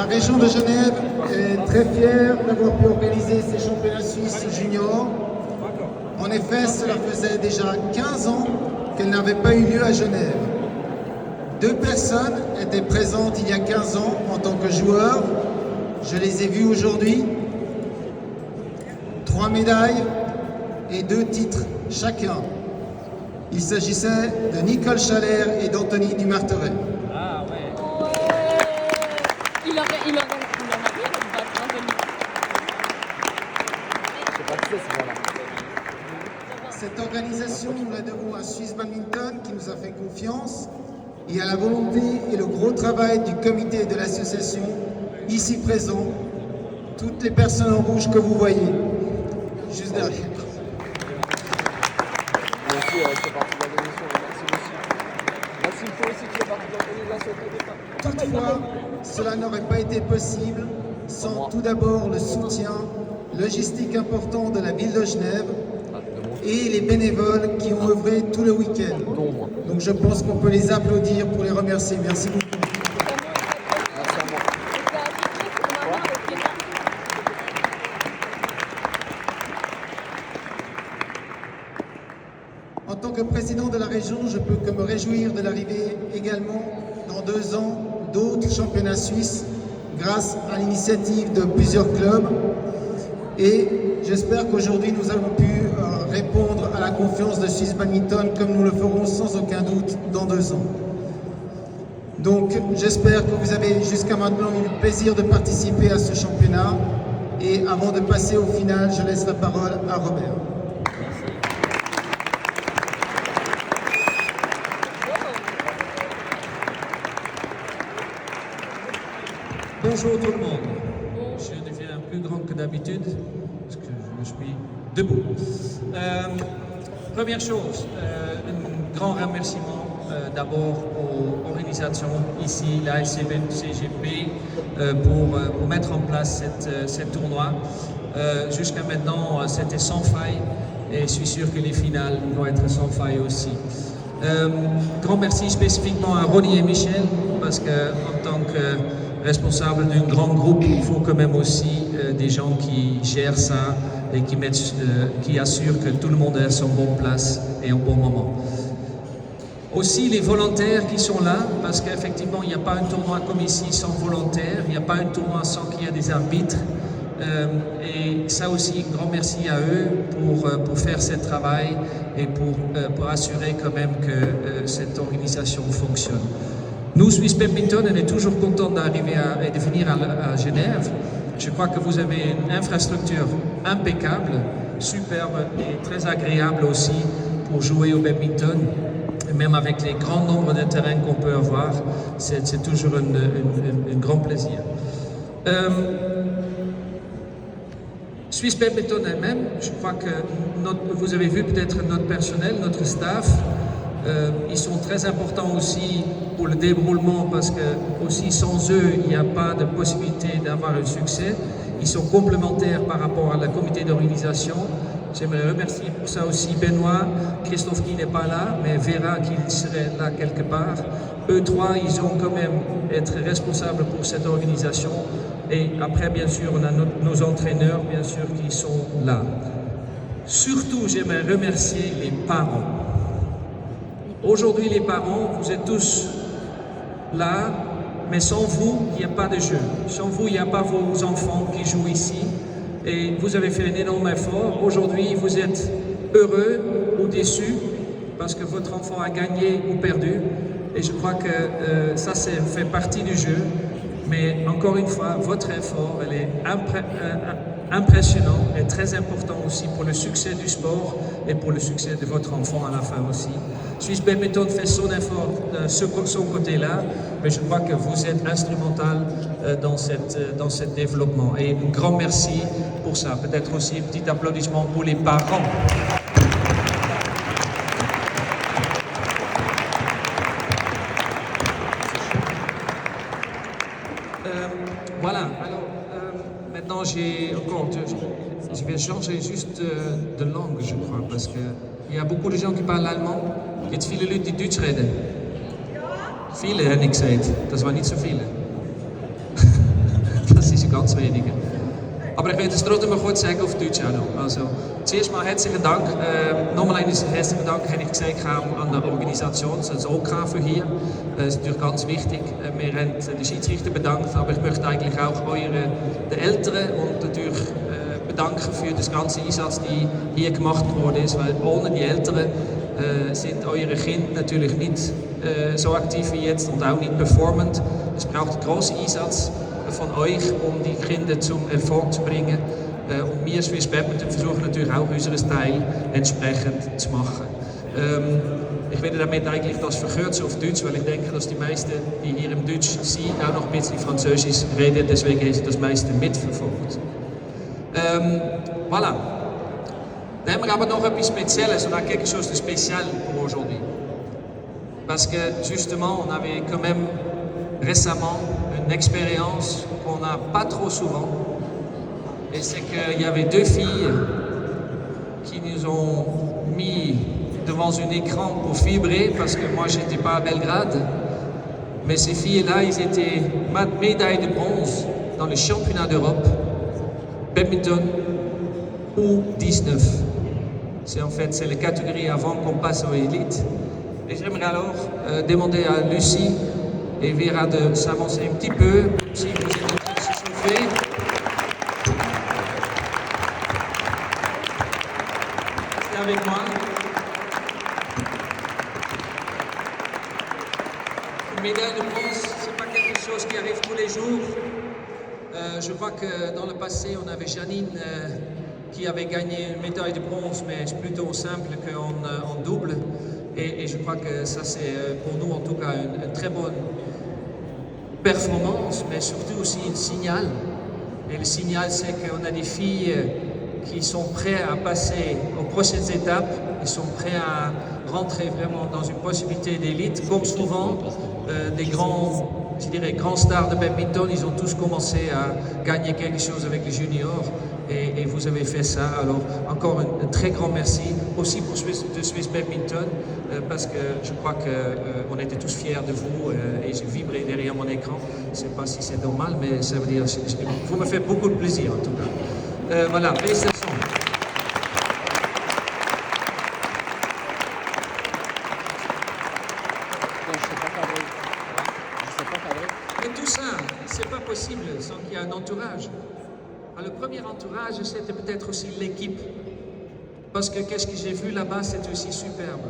La région de Genève est très fière d'avoir pu organiser ces championnats suisses juniors. En effet, cela faisait déjà 15 ans qu'elle n'avait pas eu lieu à Genève. 2 personnes étaient présentes il y a 15 ans en tant que joueurs. Je les ai vues aujourd'hui. 3 médailles et 2 titres chacun. Il s'agissait de Nicole Chalère et d'Anthony Dumarteret. Ah ouais. Il aurait Cette organisation, nous la devons à Swiss Badminton qui nous a fait confiance et à la volonté et le gros travail du comité de l'association ici présent, toutes les personnes en rouge que vous voyez, juste derrière. Merci, je fais partie de l'organisation. Merci aussi. Merci, il faut aussi que tu fais partie de l'organisation. Toutefois, cela n'aurait pas été possible sans tout d'abord le soutien logistique important de la ville de Genève et les bénévoles qui ont œuvré tout le week-end. Donc je pense qu'on peut les applaudir pour les remercier. Merci beaucoup. En tant que président de la région, je peux que me réjouir de l'arrivée également dans 2 ans d'autres championnats suisses grâce à l'initiative de plusieurs clubs. Et j'espère qu'aujourd'hui nous avons pu répondre à la confiance de Swiss Badminton comme nous le ferons sans aucun doute dans 2 ans. Donc j'espère que vous avez jusqu'à maintenant eu le plaisir de participer à ce championnat. Et avant de passer au final, je laisse la parole à Robert. Bonjour tout le monde. Je deviens plus grand que d'habitude parce que je suis debout. Première chose, un grand remerciement d'abord aux organisations ici, la LCBCGP, pour mettre en place cette tournoi. Jusqu'à maintenant, c'était sans faille et je suis sûr que les finales vont être sans faille aussi. Grand merci spécifiquement à Ronnie et Michel parce qu'en tant que responsable d'un grand groupe, il faut quand même aussi des gens qui gèrent ça et qui assurent que tout le monde est à son bonne place et au bon moment. Aussi les volontaires qui sont là, parce qu'effectivement il n'y a pas un tournoi comme ici sans volontaires, il n'y a pas un tournoi sans qu'il y ait des arbitres. Et ça aussi, un grand merci à eux pour faire ce travail et pour assurer quand même que cette organisation fonctionne. Nous, Swiss Badminton, on est toujours contents d'arriver et de venir à Genève. Je crois que vous avez une infrastructure impeccable, superbe et très agréable aussi pour jouer au badminton. Et même avec les grands nombres de terrains qu'on peut avoir, c'est toujours un grand plaisir. Swiss Badminton elle-même, je crois que vous avez vu peut-être notre personnel, notre staff, ils sont très importants aussi pour le déroulement parce que aussi sans eux, il n'y a pas de possibilité d'avoir un succès. Ils sont complémentaires par rapport à la comité d'organisation. J'aimerais remercier pour ça aussi Benoît, Christophe qui n'est pas là, mais Vera qui serait là quelque part. Eux trois, ils ont quand même être responsables pour cette organisation. Et après, bien sûr, on a nos entraîneurs, bien sûr, qui sont là. Surtout, j'aimerais remercier les parents. Aujourd'hui, les parents, vous êtes tous là, mais sans vous, il n'y a pas de jeu. Sans vous, il n'y a pas vos enfants qui jouent ici. Et vous avez fait un énorme effort. Aujourd'hui, vous êtes heureux ou déçus parce que votre enfant a gagné ou perdu. Et je crois que ça fait partie du jeu. Mais encore une fois, votre effort, elle est impressionnant et très important aussi pour le succès du sport et pour le succès de votre enfant à la fin aussi. Swiss Badminton fait son effort son côté-là, mais je crois que vous êtes instrumental dans ce développement. Et un grand merci pour ça. Peut-être aussi un petit applaudissement pour les parents. Voilà, alors maintenant j'ai encore, je vais changer juste de langue je crois, parce qu'il y a beaucoup de gens qui parlent allemand. Gibt es viele Leute die Deutsch reden? Viele, hätte ich gesagt. Das waren nicht so viele. sind ganz wenige. Aber ich werde es trotzdem mal kurz sagen auf Deutsch auch noch. Also, zuerst mal herzlichen Dank. Nochmal einen herzlichen Dank, habe ich gesagt, an der Organisation, das OK für hier. Das ist natürlich ganz wichtig. Wir haben den Schiedsrichter bedankt, aber ich möchte eigentlich auch den Eltern und natürlich bedanken für das ganze Einsatz, die hier gemacht worden ist, weil ohne die Eltern sind eure Kinder natürlich nicht so aktiv wie jetzt und auch nicht performant. Es braucht einen grossen Einsatz von euch, um die Kinder zum Erfolg zu bringen. Und wir Swiss Badminton versuchen natürlich auch unseren Teil entsprechend zu machen. Ich werde damit eigentlich das verkürzen auf Deutsch, weil ich denke, dass die meisten, die hier im Deutsch sind, auch noch ein bisschen Französisch reden, deswegen ist das meiste mitverfolgt. Voilà. Dann haben wir aber noch etwas Spezielles, on a quelque chose de spécial pour aujourd'hui. Parce que justement, on avait quand même récemment une expérience qu'on n'a pas trop souvent. Et c'est qu'il y avait deux filles qui nous ont mis devant un écran pour vibrer, parce que moi j'étais pas à Belgrade. Mais ces filles-là, ils étaient médailles de bronze dans les championnats d'Europe, badminton ou 19. C'est la catégorie avant qu'on passe aux élites. Et j'aimerais alors demander à Lucie et Vera de s'avancer un petit peu, si vous êtes en train de se chauffer. Restez avec moi. Une médaille de bronze, c'est pas quelque chose qui arrive tous les jours. Je crois que dans le passé, on avait Janine qui avait gagné une médaille de bronze, mais plutôt simple qu'en double. Et je crois que ça, c'est pour nous en tout cas une très bonne performance, mais surtout aussi un signal. Et le signal, c'est qu'on a des filles qui sont prêtes à passer aux prochaines étapes, ils sont prêts à rentrer vraiment dans une possibilité d'élite. Comme souvent, des grands, je dirais, grands stars de badminton, ils ont tous commencé à gagner quelque chose avec les juniors. Et vous avez fait ça. Alors, encore un très grand merci aussi pour Swiss Badminton, parce que je crois qu'on était tous fiers de vous et j'ai vibré derrière mon écran. Je ne sais pas si c'est normal, mais ça veut dire vous me faites beaucoup de plaisir en tout cas. Voilà, félicitations. Mais tout ça, c'est pas possible sans qu'il y ait un entourage. Le premier entourage, c'était peut-être aussi l'équipe. Parce que qu'est-ce que j'ai vu là-bas, c'était aussi superbe.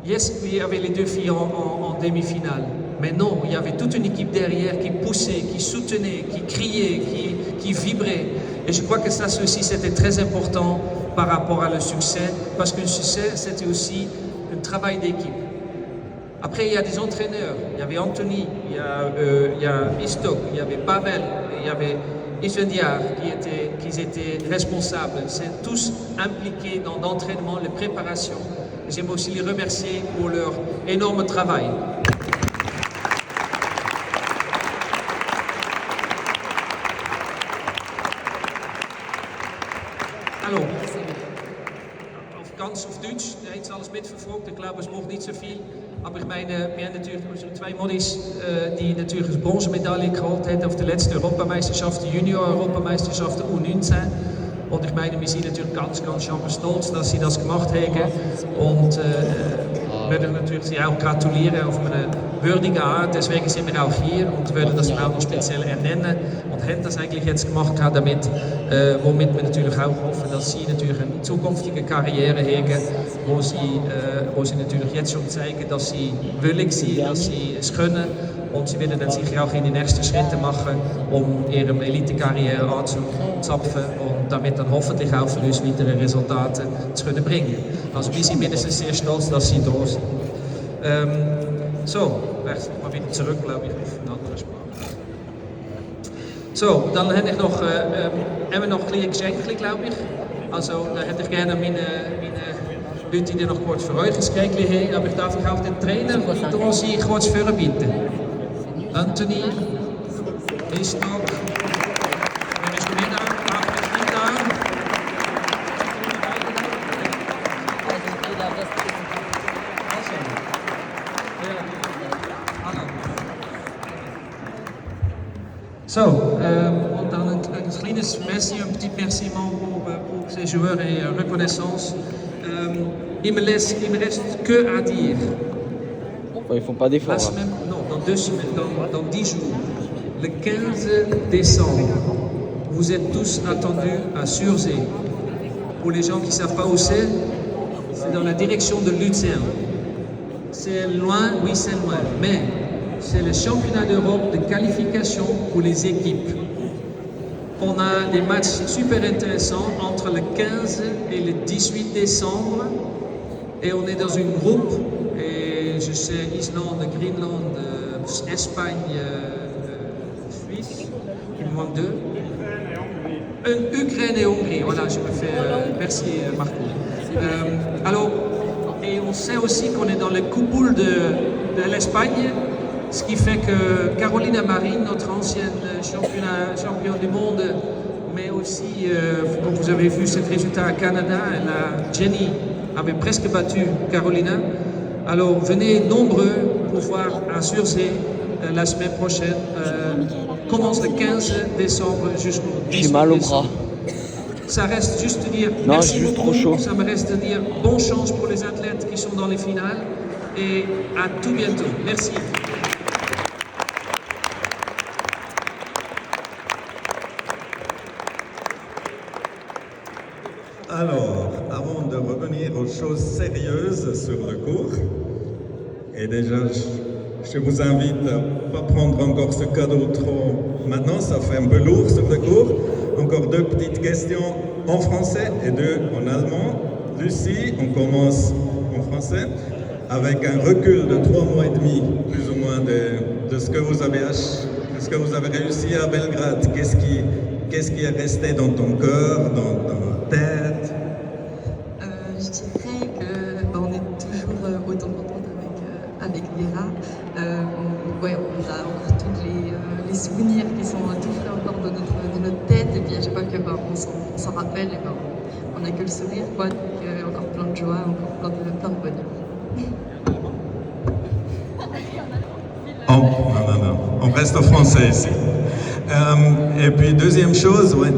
Yes, il y avait les deux filles en demi-finale. Mais non, il y avait toute une équipe derrière qui poussait, qui soutenait, qui criait, qui vibrait. Et je crois que ça aussi, c'était très important par rapport à le succès. Parce que le succès, c'était aussi un travail d'équipe. Après, il y a des entraîneurs. Il y avait Anthony, il y a Istok, il y avait Pavel, il y avait Isvendiar qui étaient responsables. C'est tous impliqués dans l'entraînement, les préparations. J'aime aussi les remercier pour leur énorme travail. Hallo. Ganz auf Deutsch, der hat alles mitverfolgt. Ich glaube, es braucht nicht so viel. Aber ich meine, wir haben natürlich unsere zwei Modis, die natürlich eine Bronzemedaille geholt haben auf der letzten Europameisterschaft, die Junior-Europameisterschaft der U19. Und ich meine, wir sind natürlich ganz stolz, dass sie das gemacht haben. Und würden natürlich sie auch gratulieren auf eine würdige Art. Deswegen sind wir auch hier und würden das auch noch speziell ernennen. Und haben das eigentlich jetzt gemacht, damit, womit wir natürlich auch hoffen, dass sie natürlich eine zukünftige Karriere haben, wo sie natürlich jetzt schon zeigen, dass sie willig sind, dass sie es können. Und sie werden dann sicher auch in die nächsten Schritte machen, um ihre Elite-Karriere anzuzapfen und damit dann hoffentlich auch für uns weitere Resultate zu können bringen. Also wir sind mindestens sehr stolz, dass sie da sind. So, mal wieder zurück, glaube ich, auf eine andere Sprache. So, dann hätte ich noch, haben wir noch ein kleines Geschenk, glaube ich. Also, da hätte ich gerne meine Leute, die noch kurz für euch ein Geschenk haben, aber ich darf auch den Trainer hinter uns kurz vorbitten. Anthony, Istok, wer ist mit da? Ahmed ist nicht da. So, und dann un petit remerciement pour ces joueurs et reconnaissance. Il me reste que à dire. Enfin, ils font pas d'efforts. La semaine, non, dans 2 semaines, dans 10 jours, le 15 décembre, vous êtes tous attendus à Sursee. Pour les gens qui ne savent pas où c'est dans la direction de Luzern. C'est loin, oui c'est loin, mais c'est le championnat d'Europe de qualification pour les équipes. On a des matchs super intéressants entre le 15 et le 18 décembre et on est dans un groupe, et je sais Islande, Greenland, Espagne, Suisse, il me manque 2. Ukraine et Hongrie, voilà, je me fais. Merci Marco. Alors, et on sait aussi qu'on est dans le coupoule de l'Espagne, ce qui fait que Carolina Marin, notre ancienne championne du monde, mais aussi, comme vous avez vu ce résultat à Canada, Jenny avait presque battu Carolina. Alors venez nombreux pour voir à Sursee la semaine prochaine. Commence le 15 décembre jusqu'au 18 J'ai mal au décembre. bras. Ça reste juste de dire Non, merci juste beaucoup. trop chaud. Ça me reste de dire bonne chance pour les athlètes qui sont dans les finales et à tout bientôt. Merci. Alors, avant de revenir aux choses sérieuses sur le cours, et déjà, je vous invite à ne pas prendre encore ce cadeau trop maintenant, ça fait un peu lourd sur le cours. Encore 2 petites questions en français et 2 en allemand. Lucie, on commence en français, avec un recul de 3 mois et demi, plus ou moins, de ce que vous avez réussi à Belgrade. Qu'est-ce qui est resté dans ton cœur, dans ta tête? Je dirais qu'on est toujours autant contente avec Vera. Ouais, on a encore tous les souvenirs qui sont tout frais encore dans notre tête, et puis à chaque fois qu'on s'en rappelle, et on n'a que le sourire, quoi. Donc encore plein de joie, encore plein de bonheur. Non, on reste français ici. Et puis deuxième chose, ouais,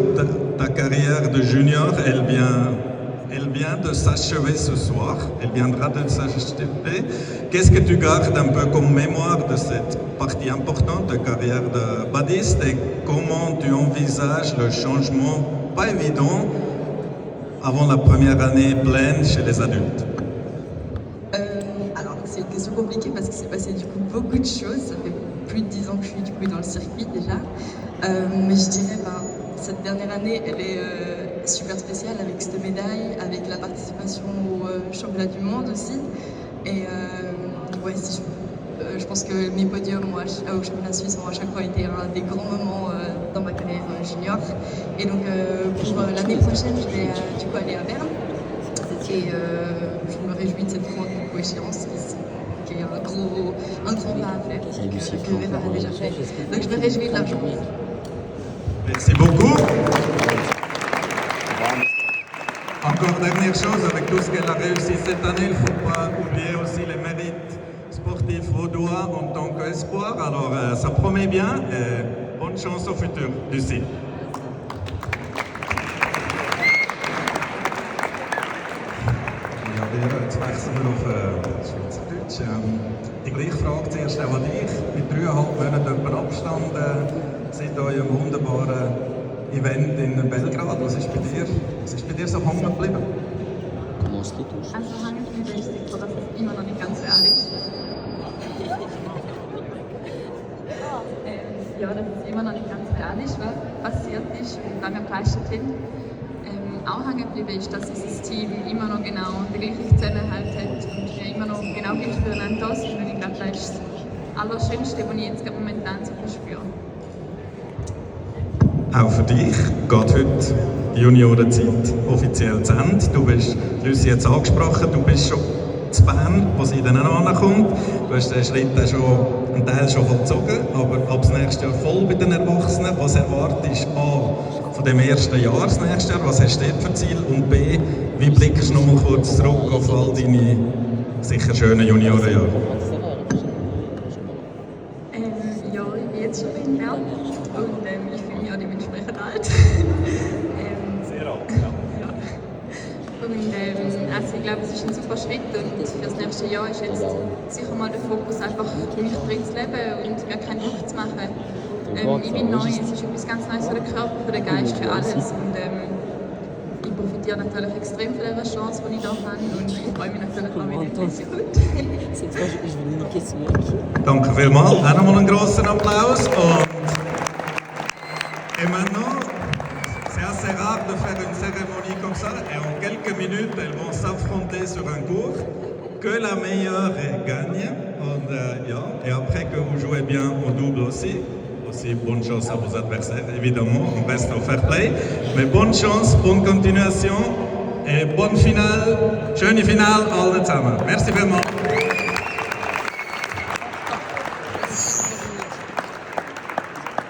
ta carrière de junior, elle vient de s'achever ce soir, elle viendra de s'achever. Qu'est-ce que tu gardes un peu comme mémoire de cette partie importante de carrière de badiste, et comment tu envisages le changement, pas évident, avant la première année pleine chez les adultes? Alors c'est une question compliquée parce qu'il s'est passé du coup beaucoup de choses. Ça fait plus de 10 ans que je suis du coup dans le circuit déjà. Mais je dirais cette dernière année, elle est super spéciale avec cette médaille, avec la participation au championnat du monde aussi. Et ouais, je pense que mes podiums au championnat suisse ont à chaque fois été un des grands moments dans ma carrière junior. Et donc pour l'année prochaine, je vais du coup aller à Berne. Et je me réjouis de cette grande échéance qui est un grand pas à faire, que Vera a déjà fait. Donc je me réjouis largement. Merci beaucoup. Encore dernière chose, avec tout ce qu'elle a réussi cette année, il ne faut pas oublier aussi les mérites sportifs vaudois en tant qu'espoir. Alors ça promet bien et bonne chance au futur, Lucie. Ja, Vera, jetzt wechseln wir auf Schweizerdeutsch. Die gleiche Frage zuerst auch an dich. Mit 3,5 Monaten etwa Abstand seit eurem wunderbaren Event in Belgrad. Was ist bei dir so hängen geblieben? Comment se les touche? Also hängen geblieben ist, dass es immer noch nicht ganz real ist. Ja, dass es immer noch nicht ganz real ist, was passiert ist und was wir geleistet haben. Auch hängen geblieben ist, dass unser Team immer noch genau den gleichen Zusammenhalt hat und wir immer noch genau gleich füreinander da sind. Und ich glaube, das ist das Allerschönste, was ich jetzt momentan so verspüre. Auch für dich geht heute die Juniorenzeit offiziell zu Ende. Du bist, Lucie jetzt angesprochen, du bist schon zu Bern, wo sie dann auch ankommt. Du hast den Schritt einen Teil schon vollzogen, aber ab das nächste Jahr voll bei den Erwachsenen. Was erwartest du A, von dem ersten Jahr das nächste Jahr? Was hast du dort für Ziel? Und B, wie blickst du noch mal kurz zurück auf all deine sicher schönen Juniorenjahre? Ja, ich bin jetzt schon kennengelernt und ich fühle mich auch dementsprechend alt. Sehr alt, ja. Ja. Und also ich glaube, es ist ein super Schritt und für das nächste Jahr ist jetzt sicher mal der Fokus, einfach mich drin zu leben und mir keinen Druck zu machen. Ich bin neu, es ist etwas ganz Neues für den Körper, für den Geist, für alles. Und ich profitiere natürlich extrem von dieser Chance, die ich hier habe und ich freue mich natürlich auch, wie das kommt. Cette fois, je vais lui niquer son mec. Danke vielmals. Auch nochmal einen grossen Applaus. Et maintenant, c'est assez rare de faire une cérémonie comme ça. Et en quelques minutes, elles vont s'affronter sur un cours. Que la meilleure gagne. Et après que vous jouez bien au double aussi. Aussi bonne chance à vos adversaires, évidemment. On reste au fair play. Mais bonne chance, bonne continuation. Et bonne finale. Schöne Finale alle zusammen. Merci vielmals.